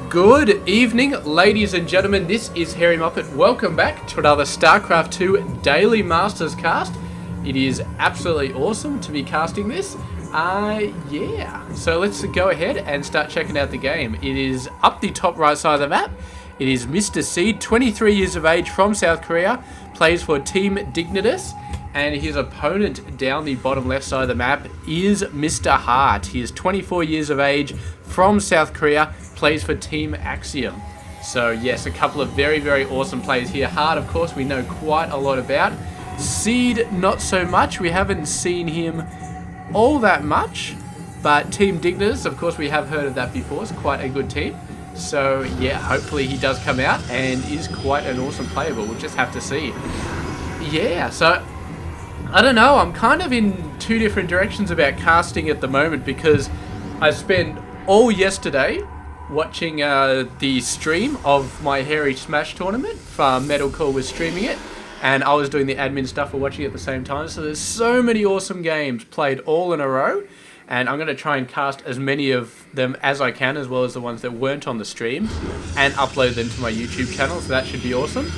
Good evening, ladies and gentlemen. This is Harry Muppet. Welcome back to another StarCraft 2 Daily Masters cast. It is absolutely awesome to be casting this. Yeah. So let's go ahead and start checking out the game. It is up the top right side of the map. It is Mr. Seed, 23 years of age, from South Korea, plays for Team Dignitas, and his opponent down the bottom left side of the map is Mr. Hart. He is 24 years of age, from South Korea, plays for Team Axiom. So yes, a couple of very, very awesome players here. Hart, of course, we know quite a lot about. Seed, not so much. We haven't seen him all that much, but Team Dignitas, of course, we have heard of that before. It's quite a good team. So yeah, hopefully he does come out and is quite an awesome player, but we'll just have to see. Yeah, so I don't know, I'm kind of in two different directions about casting at the moment because I spent all yesterday watching the stream of my Hairy Smash tournament. Metalcore was streaming it, and I was doing the admin stuff for watching it at the same time. So there's so many awesome games played all in a row, and I'm going to try and cast as many of them as I can, as well as the ones that weren't on the stream, and upload them to my YouTube channel, so that should be awesome.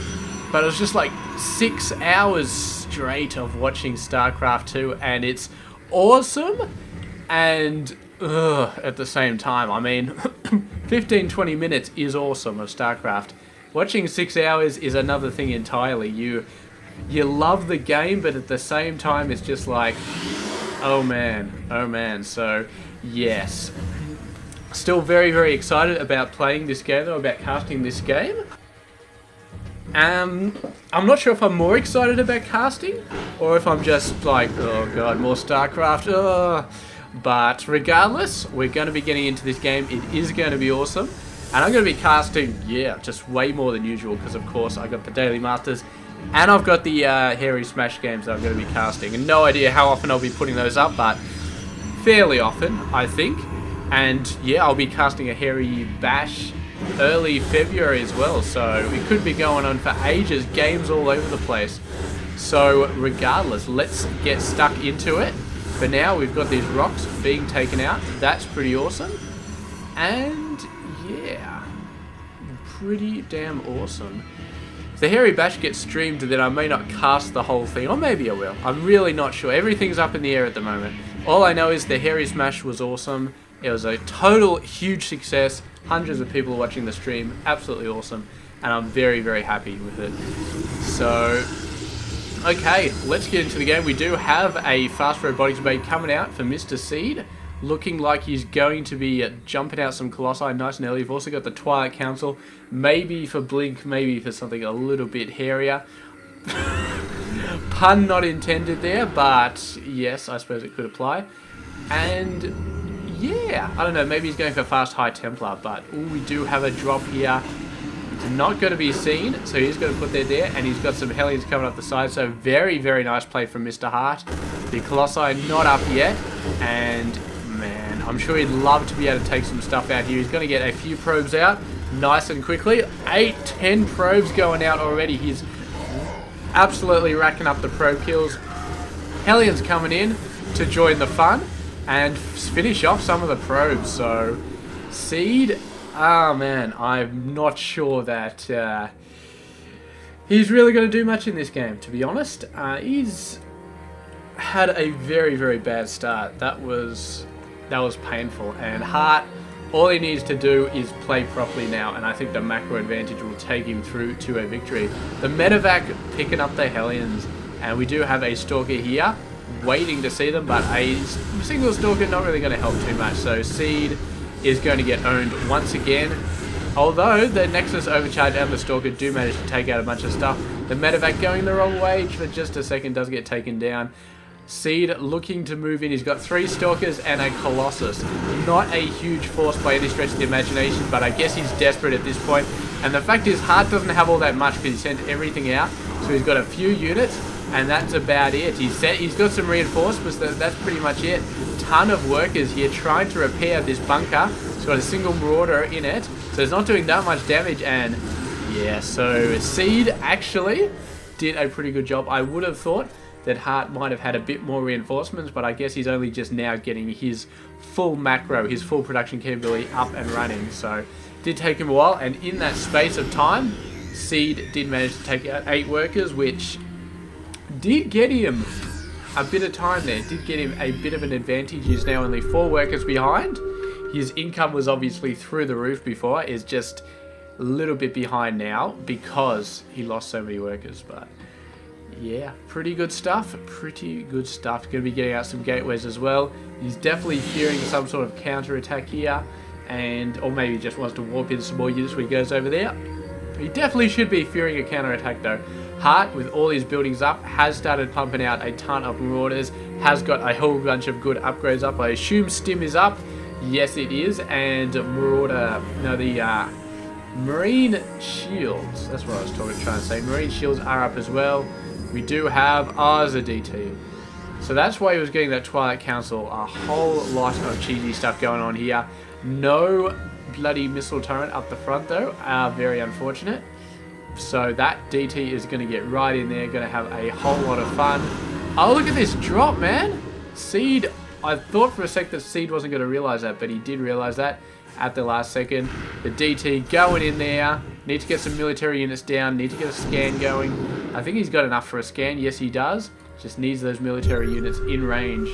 But it was just like 6 hours straight of watching StarCraft 2, and it's awesome and at the same time. I mean, 15-20 minutes is awesome of StarCraft. Watching 6 hours is another thing entirely. You love the game, but at the same time it's just like, oh man. So yes, still very, very excited about playing this game, though, about casting this game. I'm not sure if I'm more excited about casting or if I'm just like, oh god, more StarCraft. But regardless, we're going to be getting into this game. It is going to be awesome. And I'm going to be casting, yeah, just way more than usual because, of course, I got the Daily Masters and I've got the Hairy Smash games that I'm going to be casting. And no idea how often I'll be putting those up, but fairly often, I think. And yeah, I'll be casting a Hairy Bash early February as well. So it could be going on for ages, games all over the place. So regardless, let's get stuck into it. For now, we've got these rocks being taken out. That's pretty awesome. And yeah, pretty damn awesome. If the Hairy Bash gets streamed, then I may not cast the whole thing, or maybe I will. I'm really not sure. Everything's up in the air at the moment. All I know is the Hairy Smash was awesome. It was a total huge success. Hundreds of people watching the stream. Absolutely awesome. And I'm very, very happy with it. So okay, let's get into the game. We do have a fast robotics bait coming out for Mr. Seed. Looking like he's going to be jumping out some Colossi nice and early. We've also got the Twilight Council. Maybe for Blink, maybe for something a little bit hairier. Pun not intended there, but yes, I suppose it could apply. And yeah, I don't know, maybe he's going for Fast High Templar, but we do have a drop here. It's not going to be seen, so he's going to put that there, and he's got some Hellions coming up the side, so very, very nice play from Mr. Hart. The Colossi not up yet, and man, I'm sure he'd love to be able to take some stuff out here. He's going to get a few probes out, nice and quickly. 8-10 probes going out already. He's absolutely racking up the probe kills. Hellions coming in to join the fun, and finish off some of the probes, so Seed, oh man, I'm not sure that he's really going to do much in this game, to be honest. He's had a very, very bad start. That was painful. And Hart, all he needs to do is play properly now, and I think the macro advantage will take him through to a victory. The Medevac picking up the Hellions, and we do have a Stalker here, waiting to see them, but a single Stalker not really going to help too much. So Seed is going to get owned once again. Although the Nexus Overcharge and the Stalker do manage to take out a bunch of stuff. The Medevac going the wrong way for just a second, does get taken down. Seed looking to move in. He's got 3 Stalkers and a Colossus. Not a huge force by any stretch of the imagination, but I guess he's desperate at this point. And the fact is, Hart doesn't have all that much because he sent everything out. So he's got a few units, and that's about it. He's got some reinforcements, that's pretty much it. Ton of workers here trying to repair this bunker. He's got a single Marauder in it, so it's not doing that much damage. And yeah, so Seed actually did a pretty good job. I would have thought that Hart might have had a bit more reinforcements, but I guess he's only just now getting his full macro, his full production capability up and running. So Did take him a while, and in that space of time, Seed did manage to take out 8 workers, which did get him a bit of time there. Did get him a bit of an advantage. He's now only 4 workers behind. His income was obviously through the roof before. Is just a little bit behind now because he lost so many workers. But yeah, pretty good stuff. Pretty good stuff. Going to be getting out some gateways as well. He's definitely fearing some sort of counter attack here, or maybe just wants to warp in some more units when he goes over there. He definitely should be fearing a counter attack though. Hart, with all his buildings up, has started pumping out a ton of marauders. Has got a whole bunch of good upgrades up. I assume Stim is up. Yes, it is. And Marauder, no, the Marine Shields. That's what I was trying to say. Marine Shields are up as well. We do have ours a DT. So that's why he was getting that Twilight Council. A whole lot of cheesy stuff going on here. No bloody missile turret up the front though. Very unfortunate. So that DT is going to get right in there. Going to have a whole lot of fun. Oh, look at this drop, man. Seed. I thought for a sec that Seed wasn't going to realize that, but he did realize that at the last second. The DT going in there. Need to get some military units down. Need to get a scan going. I think he's got enough for a scan. Yes, he does. Just needs those military units in range.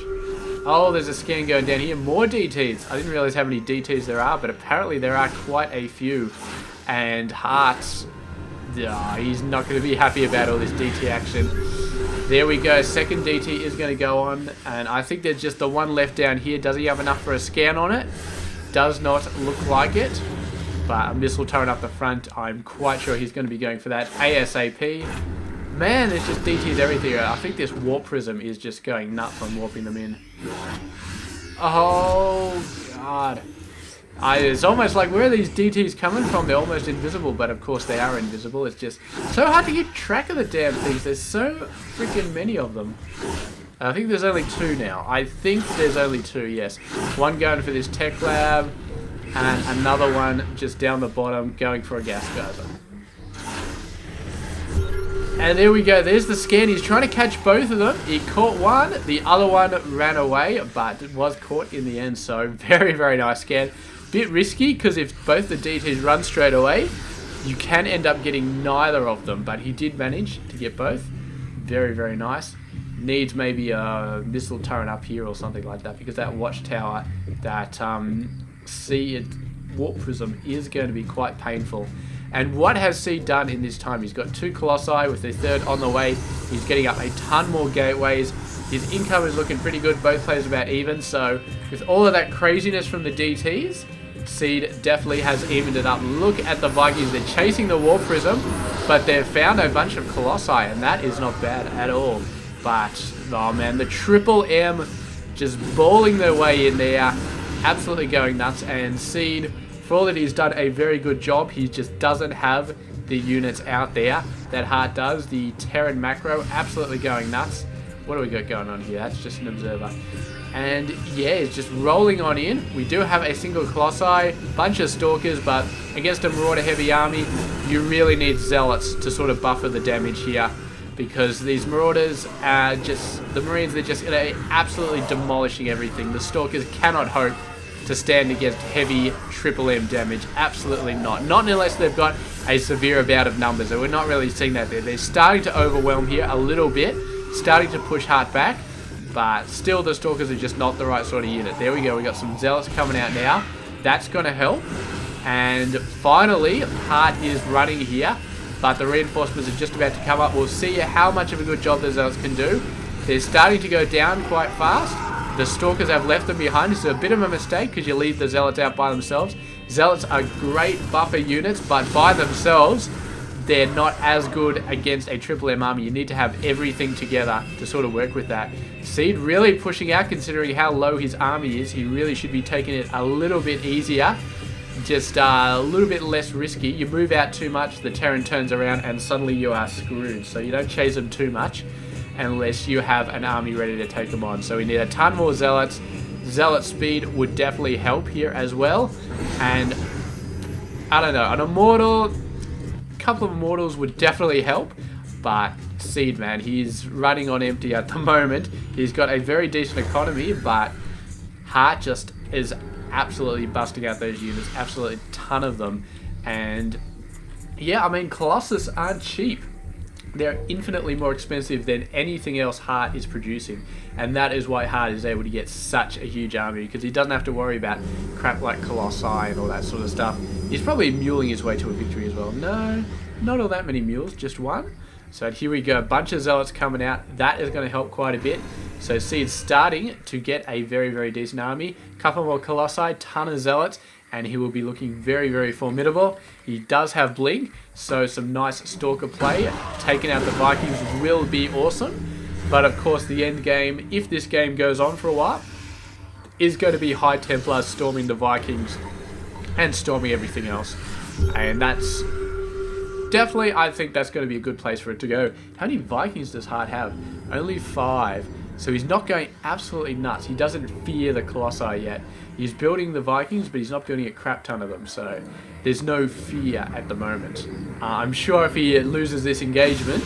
Oh, there's a scan going down here. More DTs. I didn't realize how many DTs there are, but apparently there are quite a few. And Hearts, he's not going to be happy about all this DT action. There we go. Second DT is going to go on. And I think there's just the one left down here. Does he have enough for a scan on it? Does not look like it. But a missile turret up the front. I'm quite sure he's going to be going for that ASAP. Man, there's just DTs everywhere. I think this warp prism is just going nuts on warping them in. Oh, God. It's almost like, where are these DTs coming from? They're almost invisible, but of course they are invisible. It's just so hard to keep track of the damn things. There's so freaking many of them. I think there's only 2 now. I think there's only 2, yes. One going for this tech lab, and another one just down the bottom going for a gas geyser. And there we go. There's the scan. He's trying to catch both of them. He caught one. The other one ran away, but was caught in the end. So very, very nice scan. Bit risky, because if both the DTs run straight away, you can end up getting neither of them. But he did manage to get both. Very, very nice. Needs maybe a missile turret up here or something like that, because that watchtower, that warp prism is going to be quite painful. And what has Seed done in this time? He's got 2 Colossi with the 3rd on the way. He's getting up a ton more gateways. His income is looking pretty good. Both players about even. So with all of that craziness from the DTs, Seed definitely has evened it up. Look at the Vikings. They're chasing the Warp Prism, but they've found a bunch of Colossi, and that is not bad at all. But, oh man, the Triple M just balling their way in there. Absolutely going nuts. And Seed, for all that he's done a very good job, he just doesn't have the units out there that Hart does. The Terran Macro absolutely going nuts. What do we got going on here? That's just an observer. And yeah, it's just rolling on in. We do have a single Colossi, bunch of Stalkers, but against a Marauder heavy army, you really need Zealots to sort of buffer the damage here. Because these Marauders are just, the Marines, they're just absolutely demolishing everything. The Stalkers cannot hope to stand against heavy Triple M damage. Absolutely not. Not unless they've got a severe bout of numbers. And we're not really seeing that there. They're starting to overwhelm here a little bit. Starting to push Hart back. But still, the Stalkers are just not the right sort of unit. There we go. We got some Zealots coming out now. That's going to help. And finally, Hart is running here. But the reinforcements are just about to come up. We'll see how much of a good job the Zealots can do. They're starting to go down quite fast. The Stalkers have left them behind. This is a bit of a mistake because you leave the Zealots out by themselves. Zealots are great buffer units, but by themselves, they're not as good against a Triple M army. You need to have everything together to sort of work with that. Seed really pushing out considering how low his army is. He really should be taking it a little bit easier. Just a little bit less risky. You move out too much, the Terran turns around and suddenly you are screwed. So you don't chase them too much unless you have an army ready to take them on. So we need a ton more Zealots. Zealot speed would definitely help here as well. And I don't know, an Immortal, a couple of Immortals would definitely help. But Seed, man, he's running on empty at the moment. He's got a very decent economy, but Hart just is absolutely busting out those units, absolutely a ton of them. And yeah, I mean, Colossus aren't cheap. They're infinitely more expensive than anything else Hart is producing. And that is why Hart is able to get such a huge army, because he doesn't have to worry about crap like Colossi and all that sort of stuff. He's probably muling his way to a victory as well. No, not all that many mules, just one. So here we go, a bunch of Zealots coming out. That is going to help quite a bit. So Seed's starting to get a very, very decent army. Couple more Colossi, ton of Zealots, and he will be looking very, very formidable. He does have Blink, so some nice Stalker play. Taking out the Vikings will be awesome. But of course, the end game, if this game goes on for a while, is going to be High Templars storming the Vikings and storming everything else. And that's definitely, I think that's going to be a good place for it to go. How many Vikings does Hart have? Only 5. So he's not going absolutely nuts. He doesn't fear the Colossi yet. He's building the Vikings, but he's not building a crap ton of them. So there's no fear at the moment. I'm sure if he loses this engagement,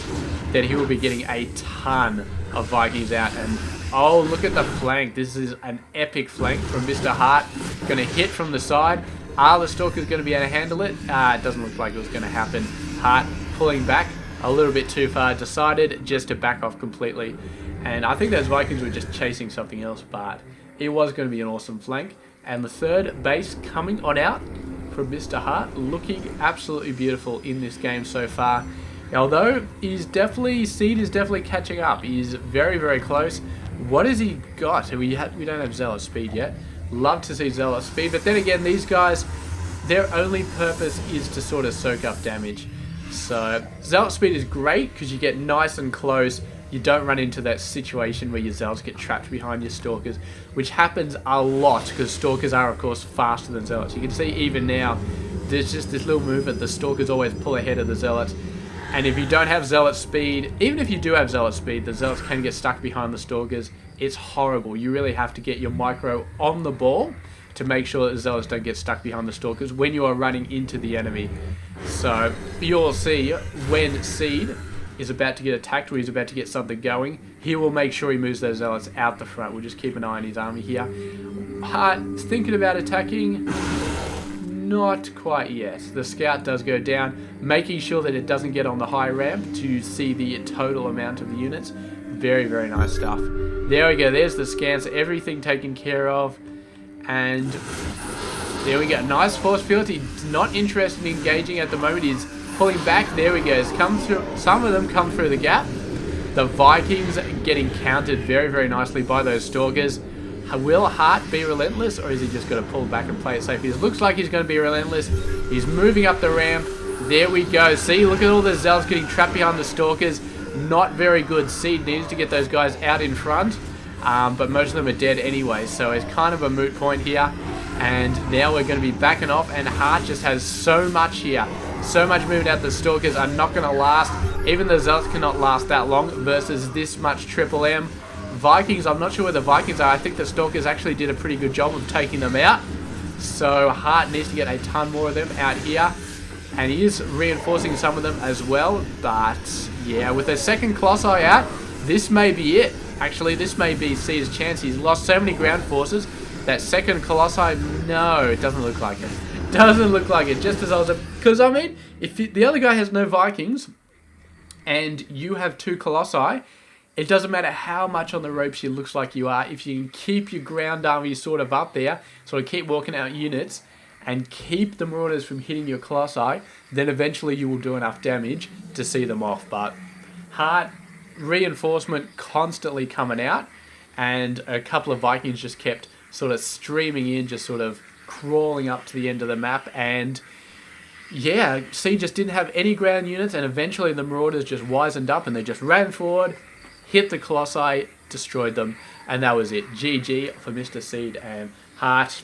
then he will be getting a ton of Vikings out. And oh, look at the flank. This is an epic flank from Mr. Hart. Going to hit from the side. Are the Stalkers going to be able to handle it? It doesn't look like it was going to happen. Hart pulling back a little bit too far. Decided just to back off completely. And I think those Vikings were just chasing something else, but it was going to be an awesome flank. And the third base coming on out from Mr. Hart, looking absolutely beautiful in this game so far. Although Seed is definitely catching up. He's very, very close. What has he got? We don't have Zealot speed yet. Love to see Zealot speed, but then again, these guys, their only purpose is to sort of soak up damage. So Zealot speed is great because you get nice and close. You don't run into that situation where your Zealots get trapped behind your Stalkers, which happens a lot because Stalkers are, of course, faster than Zealots. You can see even now, there's just this little movement. The Stalkers always pull ahead of the Zealots. And if you don't have Zealot speed, even if you do have Zealot speed, the Zealots can get stuck behind the Stalkers. It's horrible. You really have to get your micro on the ball to make sure that the Zealots don't get stuck behind the Stalkers when you are running into the enemy. So you'll see when Seed is about to get attacked, or he's about to get something going, he will make sure he moves those Zealots out the front. We'll just keep an eye on his army here. Hart's thinking about attacking. Not quite yet. The scout does go down, making sure that it doesn't get on the high ramp to see the total amount of the units. Very, very nice stuff. There we go. There's the scans. Everything taken care of. And there we go. Nice force field. He's not interested in engaging at the moment. He's pulling back. There we go. Come through. Some of them come through the gap. The Vikings getting countered very, very nicely by those Stalkers. Will Hart be relentless, or is he just going to pull back and play it safe? It looks like he's going to be relentless. He's moving up the ramp. There we go. See, look at all the Zealots getting trapped behind the Stalkers. Not very good. Seed needs to get those guys out in front, but most of them are dead anyway, so it's kind of a moot point here. And now we're going to be backing off, and Hart just has so much here. So much moving out. The Stalkers are not going to last. Even the Zealots cannot last that long versus this much Triple M. Vikings, I'm not sure where the Vikings are. I think the Stalkers actually did a pretty good job of taking them out. So Hart needs to get a ton more of them out here. And he is reinforcing some of them as well. But yeah, with a second Colossi out, this may be it. Actually, this may be Seed's chance. He's lost so many ground forces. That second Colossi, no, it doesn't look like it. Doesn't look like it. Just as I was... Because, I mean, if the other guy has no Vikings and you have 2 Colossi, it doesn't matter how much on the ropes you looks like you are. If you can keep your ground army sort of up there, sort of keep walking out units, and keep the Marauders from hitting your Colossi, then eventually you will do enough damage to see them off. But Hart, reinforcement constantly coming out, and a couple of Vikings just kept sort of streaming in, just sort of crawling up to the end of the map. And yeah, Seed just didn't have any ground units, and eventually the Marauders just wisened up and they just ran forward, hit the Colossi, destroyed them, and that was it. GG for Mr. Seed. And Hart,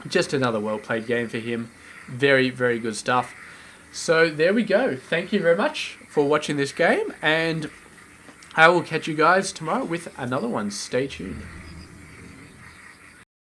just another well-played game for him. Very, very good stuff. So there we go. Thank you very much for watching this game, and I will catch you guys tomorrow with another one. Stay tuned.